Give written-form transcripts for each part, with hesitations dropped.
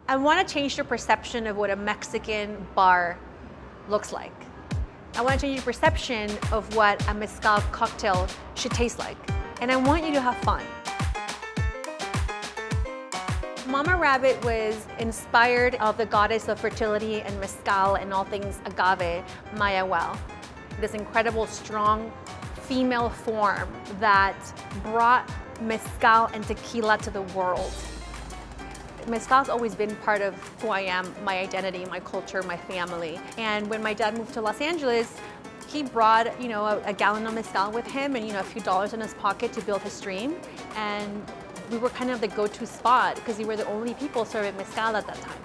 I want to change your perception of what a Mexican bar looks like. I want to change your perception of what a mezcal cocktail should taste like. And I want you to have fun. Mama Rabbit was inspired of the goddess of fertility and mezcal and all things agave, Mayahuel. This incredible, strong female form that brought mezcal and tequila to the world. Mezcal's always been part of who I am, my identity, my culture, my family. And when my dad moved to Los Angeles, he brought, a gallon of mezcal with him and, a few dollars in his pocket to build his dream. And we were kind of the go-to spot because we were the only people serving mezcal at that time.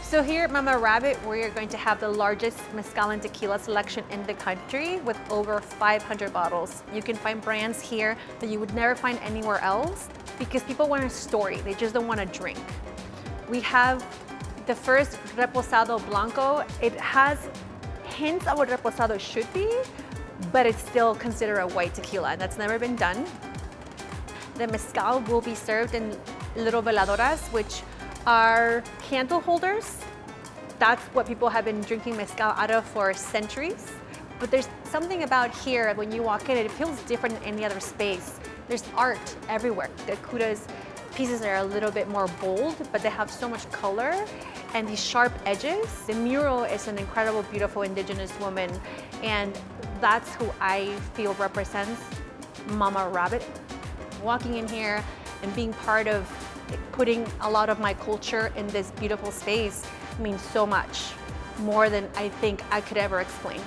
So here at Mama Rabbit, we're going to have the largest mezcal and tequila selection in the country with over 500 bottles. You can find brands here that you would never find anywhere else because people want a story, they just don't want to drink. We have the first Reposado Blanco. It has hints of what Reposado should be, but it's still considered a white tequila, and that's never been done. The mezcal will be served in little veladoras, which are candle holders. That's what people have been drinking mezcal out of for centuries. But there's something about here, when you walk in, it feels different than any other space. There's art everywhere. The Okuda's pieces are a little bit more bold, but they have so much color and these sharp edges. The mural is an incredible, beautiful indigenous woman, and that's who I feel represents Mama Rabbit. Walking in here and being part of putting a lot of my culture in this beautiful space means so much, more than I think I could ever explain.